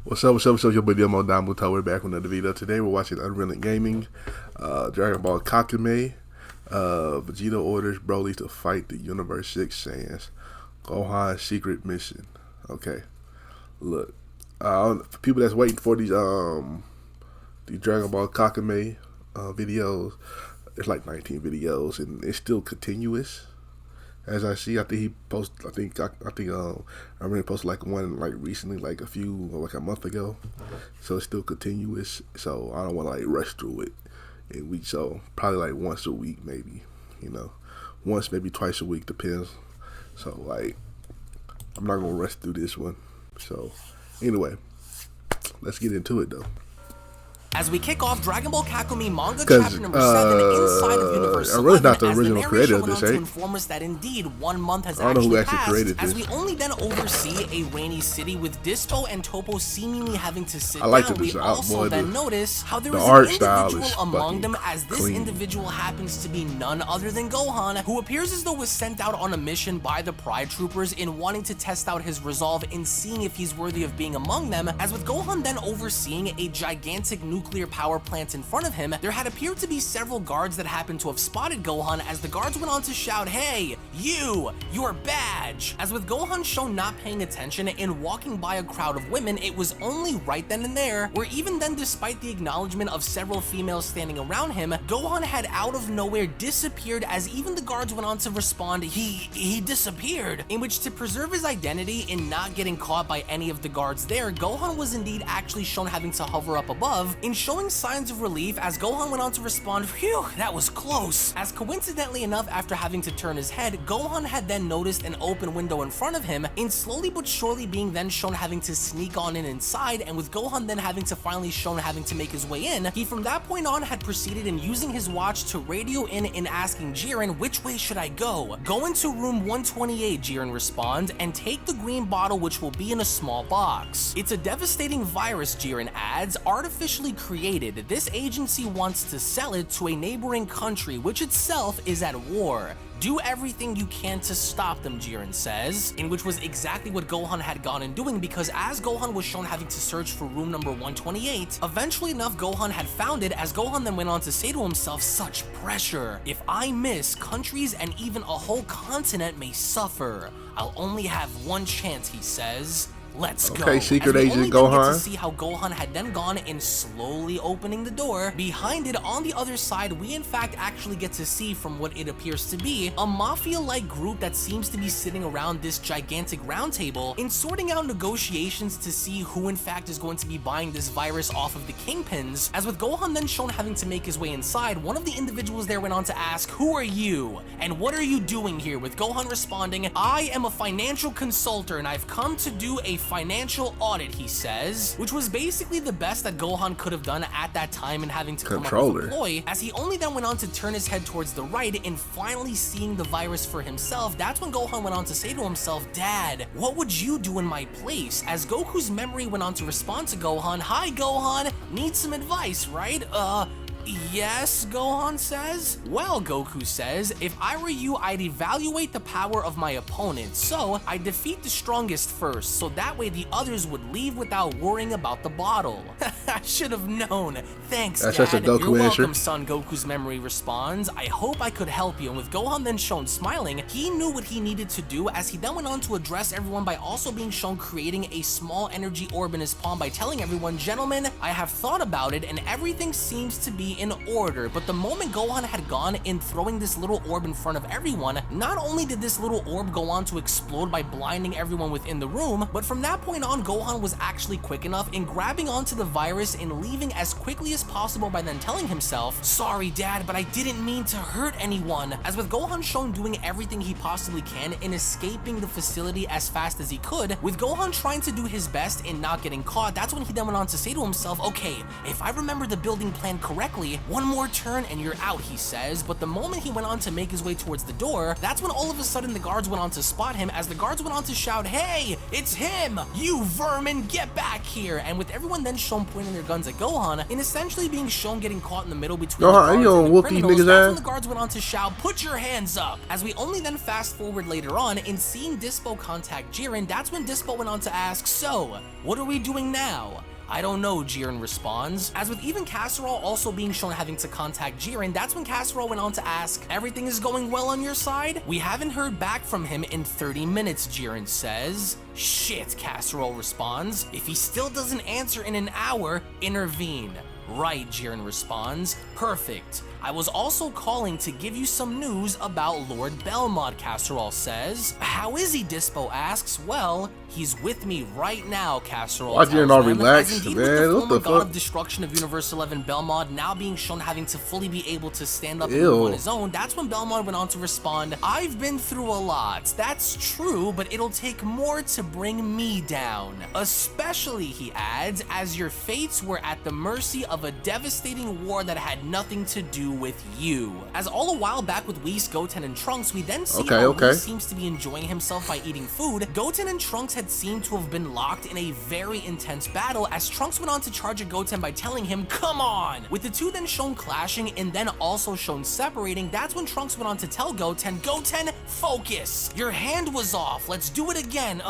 What's up, what's up, what's up, your boy Domuto. We're back with another video. Today we're watching UnrealEntGaming, Dragon Ball Kakumei, Vegeta orders Broly to fight the Universe 6 Saiyans. Gohan's secret mission. Okay, look, for people that's waiting for these Dragon Ball Kakumei videos, there's like 19 videos and it's still continuous. As I see, I think he posted. I really posted like one like recently, like a month ago. So it's still continuous. So I don't want to like rush through it in weeks. So probably like once a week, maybe. Once maybe twice a week, depends. So like I'm not gonna rush through this one. So anyway, let's get into it though. As we kick off Dragon Ball Kakumei manga chapter number 7 inside of Universe 11, really not the original creator of this, to inform us that indeed 1 month has actually passed, as we only then oversee a rainy city with Dispo and Topo seemingly having to sit down. We also then notice how there is an individual among them, as this individual happens to be none other than Gohan, who appears as though was sent out on a mission by the Pride Troopers in wanting to test out his resolve in seeing if he's worthy of being among them, as with Gohan then overseeing a gigantic nuclear power plant in front of him, there had appeared to be several guards that happened to have spotted Gohan, as the guards went on to shout, "Hey, your badge!" As with Gohan shown not paying attention and walking by a crowd of women, it was only right then and there, where even then, despite the acknowledgement of several females standing around him, Gohan had out of nowhere disappeared, as even the guards went on to respond, he disappeared, in which, to preserve his identity and not getting caught by any of the guards there, Gohan was indeed actually shown having to hover up above, in showing signs of relief, as Gohan went on to respond, "Phew, that was close." As coincidentally enough, after having to turn his head, Gohan had then noticed an open window in front of him, and slowly but surely being then shown having to sneak on in inside, and with Gohan then having to finally shown having to make his way in, he from that point on had proceeded in using his watch to radio in and asking Jiren, "Which way should I go?" "Go into room 128, Jiren responds, "and take the green bottle which will be in a small box. It's a devastating virus," Jiren adds, "artificially created. This agency wants to sell it to a neighboring country which itself is at war. Do everything you can to stop them," Jiren says, in which was exactly what Gohan had gone in doing, because as Gohan was shown having to search for room number 128, eventually enough Gohan had found it, as Gohan then went on to say to himself, "Such pressure. If I miss, countries and even a whole continent may suffer. I'll only have one chance," he says. "Let's go." Okay, secret agent Gohan. To see how Gohan had then gone in slowly opening the door. Behind it, on the other side, we in fact actually get to see, from what it appears to be, a mafia-like group that seems to be sitting around this gigantic round table in sorting out negotiations to see who in fact is going to be buying this virus off of the kingpins. As with Gohan then shown having to make his way inside, one of the individuals there went on to ask, "Who are you? And what are you doing here?" With Gohan responding, "I am a financial consultant and I've come to do a financial audit," he says, which was basically the best that Gohan could have done at that time in having to come up with a ploy, as he only then went on to turn his head towards the right, and finally seeing the virus for himself, that's when Gohan went on to say to himself, "Dad, what would you do in my place?" As Goku's memory went on to respond to Gohan, "Hi Gohan, need some advice, right?" "Yes," Gohan says. "Well," Goku says, "if I were you, I'd evaluate the power of my opponent. So, I'd defeat the strongest first, so that way the others would leave without worrying about the bottle." "I should have known. Thanks, Dad." That's a Goku "You're welcome, answer. son," Goku's memory responds. "I hope I could help you." And with Gohan then shown smiling, he knew what he needed to do, as he then went on to address everyone by also being shown creating a small energy orb in his palm by telling everyone, "Gentlemen, I have thought about it and everything seems to be in order." But the moment Gohan had gone in throwing this little orb in front of everyone, not only did this little orb go on to explode by blinding everyone within the room, but from that point on, Gohan was actually quick enough in grabbing onto the virus and leaving as quickly as possible by then telling himself, "Sorry, Dad, but I didn't mean to hurt anyone." As with Gohan shown doing everything he possibly can in escaping the facility as fast as he could, with Gohan trying to do his best in not getting caught, that's when he then went on to say to himself, "Okay, if I remember the building plan correctly, carefully. One more turn and you're out, he says, but the moment he went on to make his way towards the door, that's when all of a sudden the guards went on to spot him, as the guards went on to shout, "Hey, it's him! You vermin, get back here!" And with everyone then shown pointing their guns at Gohan, and essentially being shown getting caught in the middle between the guards and the criminals, that's when the guards went on to shout, "Put your hands up!" As we only then fast forward later on, in seeing Dispo contact Jiren, that's when Dispo went on to ask, "So, what are we doing now?" "I don't know," Jiren responds. As with even Casserole also being shown having to contact Jiren, that's when Casserole went on to ask, "Everything is going well on your side?" "We haven't heard back from him in 30 minutes, Jiren says. "Shit," Casserole responds. "If he still doesn't answer in an hour, intervene." "Right," Jiren responds. "Perfect. I was also calling to give you some news about Lord Belmont," Casserole says. "How is he?" Dispo asks. "Well, he's with me right now," Casserole tells them. All relaxed, as indeed, man. with the former god of destruction of Universe 11, Belmont, now being shown having to fully be able to stand up and move on his own, that's when Belmont went on to respond, "I've been through a lot. That's true, but it'll take more to bring me down. Especially," he adds, "as your fates were at the mercy of a devastating war that had nothing to do with you." As all a while back with Whis, Goten, and Trunks, we then see how Whis seems to be enjoying himself by eating food. Goten and Trunks had seemed to have been locked in a very intense battle, as Trunks went on to charge at Goten by telling him, "Come on!" With the two then shown clashing and then also shown separating, that's when Trunks went on to tell Goten, "Goten, focus! Your hand was off, let's do it again."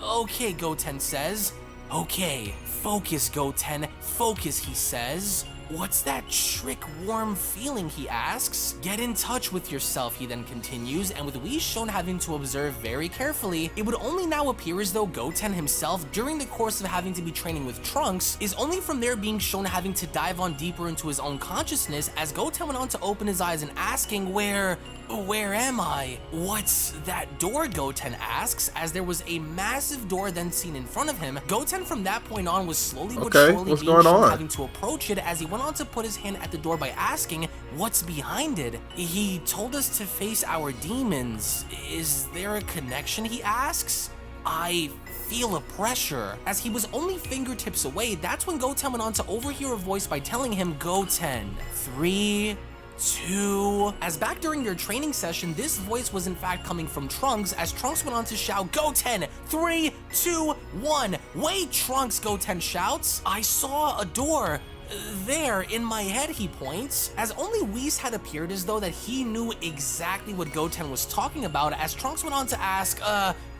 Okay, Goten says. "Okay, focus, Goten, focus," he says. "What's that trick warm feeling?" he asks. "Get in touch with yourself," he then continues, and with Whis shown having to observe very carefully, it would only now appear as though Goten himself, during the course of having to be training with Trunks, is only from there being shown having to dive on deeper into his own consciousness, as Goten went on to open his eyes and asking, Where am I?" "What's that door?" Goten asks, as there was a massive door then seen in front of him. Goten from that point on was slowly but surely being shown having to approach it, as he went on to put his hand at the door by asking, "What's behind it?" "He told us to face our demons. Is there a connection?" he asks. "I feel a pressure." As he was only fingertips away, that's when Goten went on to overhear a voice by telling him, "Goten, 3, 2. As back during their training session, this voice was in fact coming from Trunks, as Trunks went on to shout, "Goten, 3, 2, 1. "Wait, Trunks," Goten shouts. "I saw a door. There, in my head," he points. As only Whis had appeared as though that he knew exactly what Goten was talking about, as Trunks went on to ask,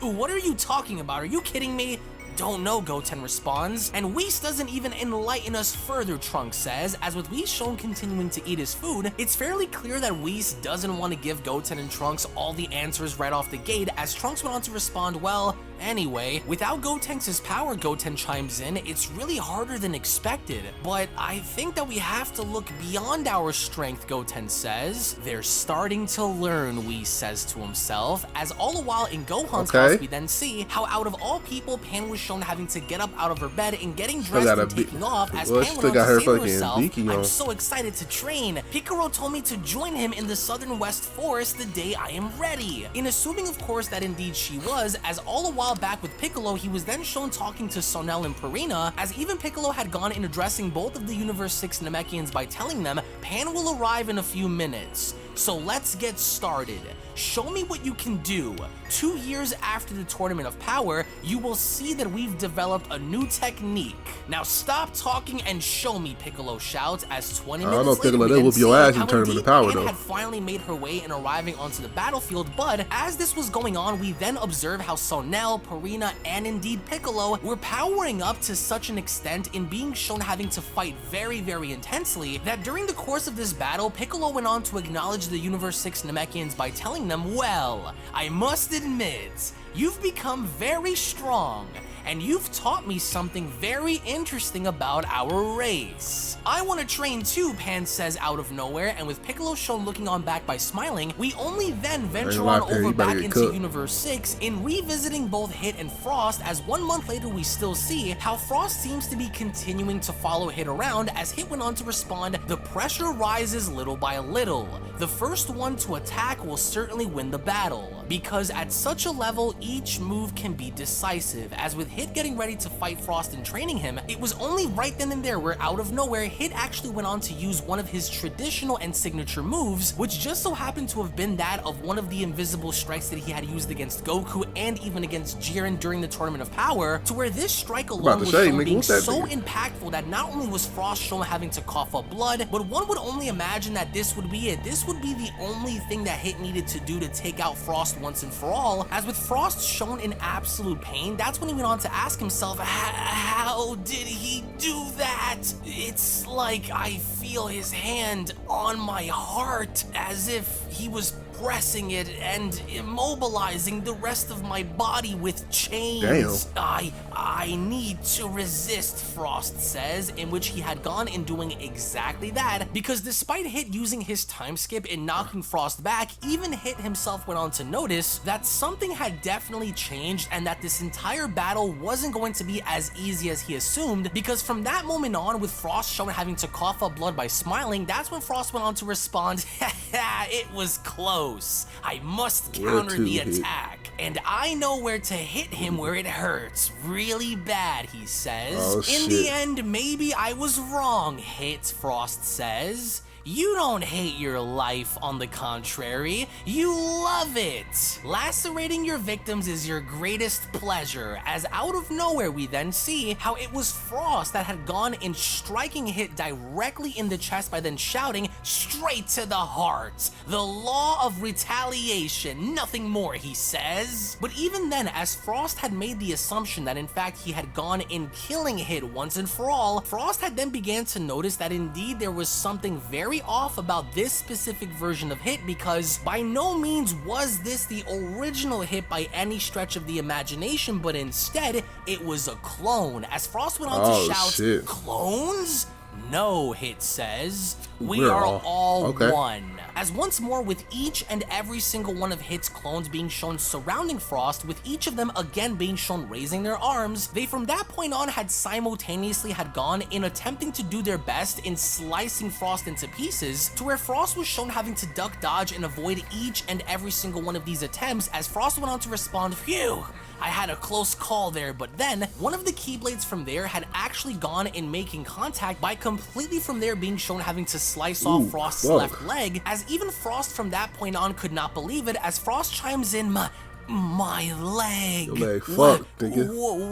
what are you talking about? Are you kidding me?" "Don't know," Goten responds. And Whis doesn't even enlighten us further, Trunks says, as with Whis shown continuing to eat his food, it's fairly clear that Whis doesn't want to give Goten and Trunks all the answers right off the gate, as Trunks went on to respond, "Well, anyway, without Gotenks' power," Goten chimes in, "it's really harder than expected. But I think that we have to look beyond our strength," Goten says. "They're starting to learn," Whis says to himself, as all the while in Gohan's house we then see how out of all people, Pan was shown having to get up out of her bed and getting dressed and taking off, as Pan went on to say to herself, "I'm so excited to train. Piccolo told me to join him in the southern west forest the day I am ready." In assuming, of course, that indeed she was, as all the while back with Piccolo, he was then shown talking to Sonel and Purina, as even Piccolo had gone in addressing both of the Universe 6 Namekians by telling them, "Pan will arrive in a few minutes. So let's get started. Show me what you can do. 2 years after the Tournament of Power, you will see that we've developed a new technique. Now stop talking and show me," Piccolo shouts, as 20 minutes later, Piccolo, they whoop your ass in Tournament of Power, though. Had finally made her way and arriving onto the battlefield, but as this was going on, we then observe how Sonel, Purina, and indeed Piccolo were powering up to such an extent in being shown having to fight very, very intensely, that during the course of this battle, Piccolo went on to acknowledge the Universe 6 Namekians by telling them, "Well, I must admit, you've become very strong, and you've taught me something very interesting about our race." "I want to train too," Pan says out of nowhere, and with Piccolo shown looking on back by smiling, we only then venture on over back into Universe 6 in revisiting both Hit and Frost, as 1 month later we still see how Frost seems to be continuing to follow Hit around, as Hit went on to respond, "The pressure rises little by little. the first one to attack will certainly win the battle, because at such a level, each move can be decisive. As with Hit getting ready to fight Frost and training him, it was only right then and there where out of nowhere, Hit actually went on to use one of his traditional and signature moves, which just so happened to have been that of one of the invisible strikes that he had used against Goku and even against Jiren during the Tournament of Power, to where this strike alone was shown being so impactful that not only was Frost shown having to cough up blood, but one would only imagine that this would be it. This would be the only thing that Hit needed to do to take out Frost once and for all. As with Frost shown in absolute pain, that's when he went on to ask himself, how did he do that? It's like I feel his hand on my heart, as if he was pressing it and immobilizing the rest of my body with chains. Damn. I need to resist, Frost says, in which he had gone in doing exactly that, because despite Hit using his time skip and knocking Frost back, even Hit himself went on to notice that something had definitely changed and that this entire battle wasn't going to be as easy as he assumed, because from that moment on, with Frost shown having to cough up blood by smiling, that's when Frost went on to respond, it was close. I must counter the attack. And I know where to hit him where it hurts really bad, he says. In the end, maybe I was wrong, Hit, Frost says. You don't hate your life, on the contrary, you love it. Lacerating your victims is your greatest pleasure, as out of nowhere we then see how it was Frost that had gone in striking Hit directly in the chest by then shouting, straight to the heart. The law of retaliation, nothing more, he says. But even then, as Frost had made the assumption that in fact he had gone in killing Hit once and for all, Frost had then began to notice that indeed there was something very off about this specific version of Hit, because by no means was this the original Hit by any stretch of the imagination, but instead it was a clone. As Frost went on to shout, clones? No, Hit says. We are all one. As once more, with each and every single one of Hit's clones being shown surrounding Frost, with each of them again being shown raising their arms, they from that point on had simultaneously had gone in attempting to do their best in slicing Frost into pieces, to where Frost was shown having to duck, dodge, and avoid each and every single one of these attempts, as Frost went on to respond, phew, I had a close call there. But then, one of the Keyblades from there had actually gone in making contact by completely from there being shown having to slice off Frost's left leg, as even Frost from that point on could not believe it, as Frost chimes in, my leg. Your leg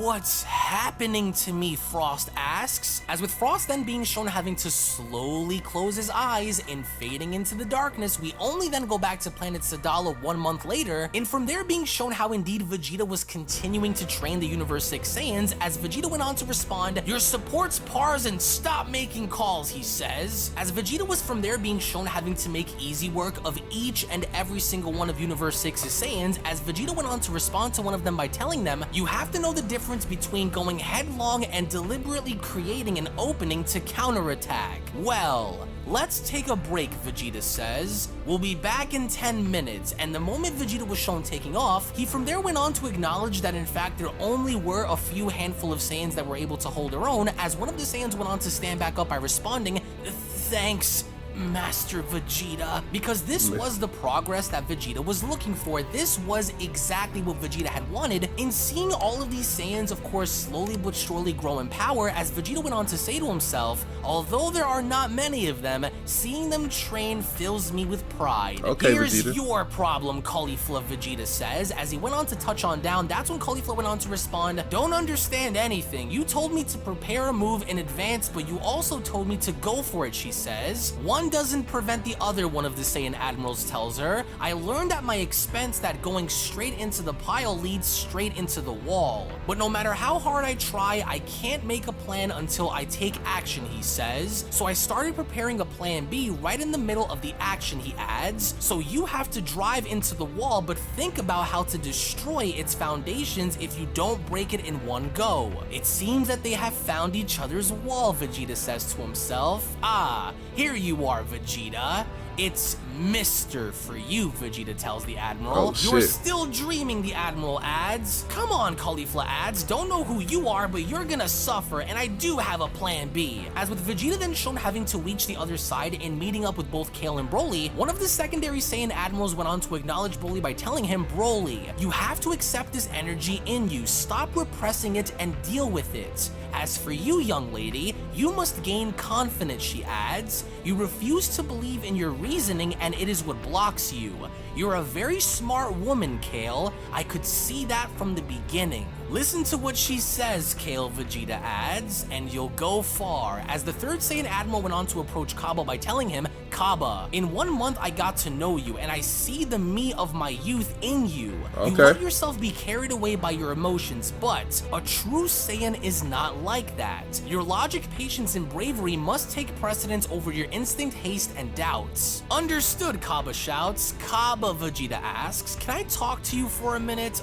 what's happening to me? Frost asks, as with Frost then being shown having to slowly close his eyes and fading into the darkness, we only then go back to planet Sadala 1 month later, and from there being shown how indeed Vegeta was continuing to train the Universe 6 Saiyans, as Vegeta went on to respond, your support's pars and stop making calls, he says, as Vegeta was from there being shown having to make easy work of each and every single one of Universe 6's Saiyans, as Vegeta went on to respond to one of them by telling them, you have to know the difference between going headlong and deliberately creating an opening to counterattack. Well, let's take a break, Vegeta says. We'll be back in 10 minutes, and the moment Vegeta was shown taking off, he from there went on to acknowledge that in fact there only were a few handful of Saiyans that were able to hold their own, as one of the Saiyans went on to stand back up by responding, thanks, Master Vegeta, because this was the progress that Vegeta was looking for. This was exactly what Vegeta had wanted, in seeing all of these Saiyans, of course, slowly but surely grow in power, as Vegeta went on to say to himself, although there are not many of them, seeing them train fills me with pride. Here's Vegeta. Your problem, Caulifla, Vegeta says, as he went on to touch on down. That's when Caulifla went on to respond, don't understand anything. You told me to prepare a move in advance, but you also told me to go for it, she says. One doesn't prevent the other, one of the Saiyan admirals tells her. I learned at my expense that going straight into the pile leads straight into the wall. But no matter how hard I try, I can't make a plan until I take action, he says. So I started preparing a plan B right in the middle of the action, he adds. So you have to drive into the wall, but think about how to destroy its foundations if you don't break it in one go. It seems that they have found each other's wall, Vegeta says to himself. Ah, here you are, Vegeta. It's Mr. for you, Vegeta tells the Admiral. You're still dreaming, the Admiral adds. Come on, Caulifla adds. Don't know who you are, but you're gonna suffer, and I do have a plan B. As with Vegeta then shown having to reach the other side and meeting up with both Kale and Broly, one of the secondary Saiyan Admirals went on to acknowledge Broly by telling him, Broly, you have to accept this energy in you, stop repressing it and deal with it. As for you, young lady, you must gain confidence, she adds. You refuse to believe in your reasoning and it is what blocks you. You're a very smart woman, Kale. I could see that from the beginning. Listen to what she says, Kale, Vegeta adds, and you'll go far. As the third Saiyan Admiral went on to approach Cabba by telling him, Cabba, in 1 month I got to know you and I see the me of my youth in you. You let yourself be carried away by your emotions, but a true Saiyan is not like that. Your logic, patience, and bravery must take precedence over your instinct, haste, and doubts. Understood, Cabba shouts. Cabba, Vegeta asks, can I talk to you for a minute?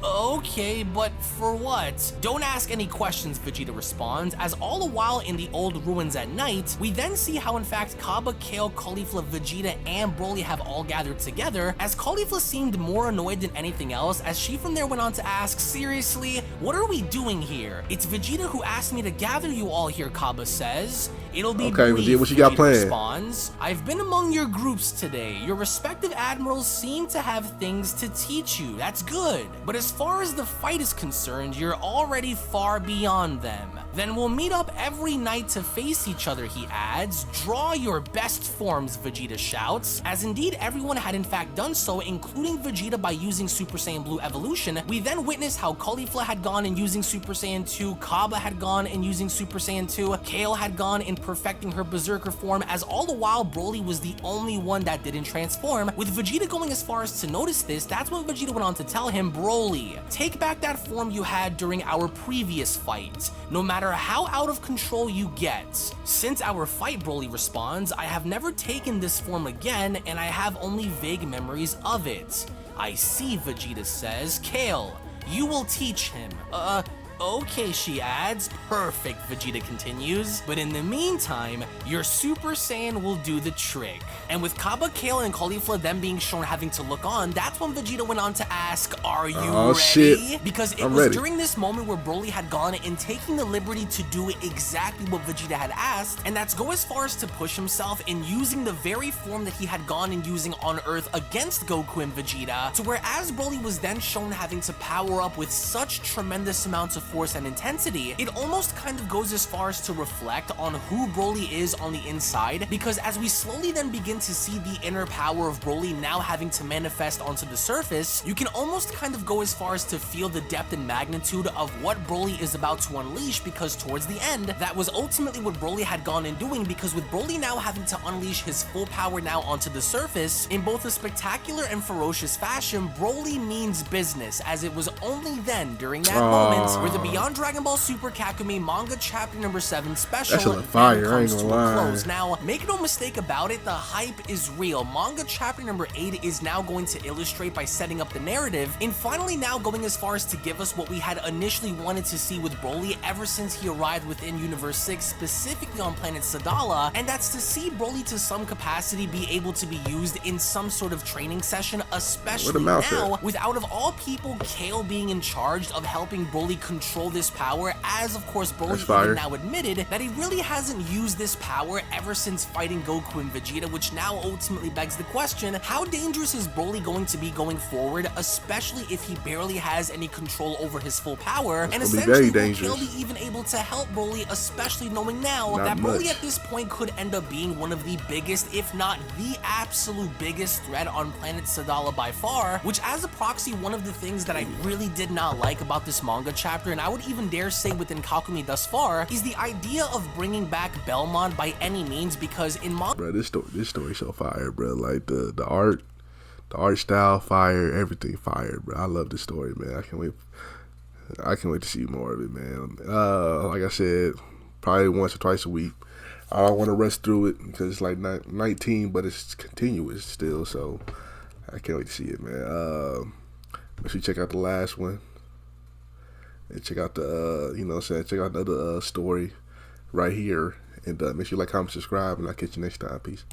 Okay, but for what? Don't ask any questions, Vegeta responds, as all the while in the old ruins at night, we then see how in fact Cabba, Kale, Caulifla, Vegeta, and Broly have all gathered together, as Caulifla seemed more annoyed than anything else, as she from there went on to ask, seriously, what are we doing here? It's Vegeta who asked me to gather you all here, Cabba says. It'll be brief, Vegeta, what you got planned? Responds, I've been among your groups today. Your respective admirals seem to have things to teach you. That's good. But as far as the fight is concerned, you're already far beyond them. Then we'll meet up every night to face each other, he adds. Draw your best forms, Vegeta shouts. As indeed everyone had in fact done so, including Vegeta by using Super Saiyan Blue evolution, we then witnessed how Caulifla had gone and using Super Saiyan 2, Cabba had gone and using Super Saiyan 2, Kale had gone in perfecting her Berserker form, as all the while Broly was the only one that didn't transform. With Vegeta going as far as to notice this, that's when Vegeta went on to tell him, Broly, take back that form you had during our previous fight. No matter how out of control you get. Since our fight, Broly responds, I have never taken this form again, and I have only vague memories of it. I see, Vegeta says. Kale, you will teach him. Okay, she adds. Perfect, Vegeta continues. But in the meantime, your Super Saiyan will do the trick. And with Cabba, Kale, and Caulifla them being shown having to look on, that's when Vegeta went on to ask, are you ready? Shit. Because it was during this moment where Broly had gone and taking the liberty to do exactly what Vegeta had asked, and that's go as far as to push himself in using the very form that he had gone and using on Earth against Goku and Vegeta, to where as Broly was then shown having to power up with such tremendous amounts of force and intensity, it almost kind of goes as far as to reflect on who Broly is on the inside, because as we slowly then begin to see the inner power of Broly now having to manifest onto the surface, you can almost kind of go as far as to feel the depth and magnitude of what Broly is about to unleash, because towards the end, that was ultimately what Broly had gone and doing, because with Broly now having to unleash his full power now onto the surface, in both a spectacular and ferocious fashion, Broly means business, as it was only then, during that moment, where the Beyond Dragon Ball Super Kakumei manga chapter number 7 special comes to a close. Now, make no mistake about it, the hype is real. Manga chapter number 8 is now going to illustrate by setting up the narrative, and finally now going as far as to give us what we had initially wanted to see with Broly ever since he arrived within Universe 6, specifically on planet Sadala, and that's to see Broly to some capacity be able to be used in some sort of training session, especially now, with out of all people, Kale being in charge of helping Broly control this power, as of course Broly even now admitted that he really hasn't used this power ever since fighting Goku and Vegeta, which now ultimately begs the question, how dangerous is Broly going to be going forward, especially if he barely has any control over his full power, and essentially will Kale be even able to help Broly, especially knowing now that Broly at this point could end up being one of the biggest, if not the absolute biggest threat on planet Sadala by far, which as a proxy, one of the things that I really did not like about this manga chapter, and I would even dare say within Kakumei thus far, is the idea of bringing back Belmont by any means, because in manga, bro, this story so fire, bro. Like the art style fire, everything fire, bro. I love this story, man. I can't wait to see more of it, man. Like I said, probably once or twice a week. I don't want to rush through it because it's like 19, but it's continuous still, so I can't wait to see it, man. Make sure you check out the last one. And check out the, check out the other story right here. And make sure you like, comment, subscribe, and I'll catch you next time. Peace.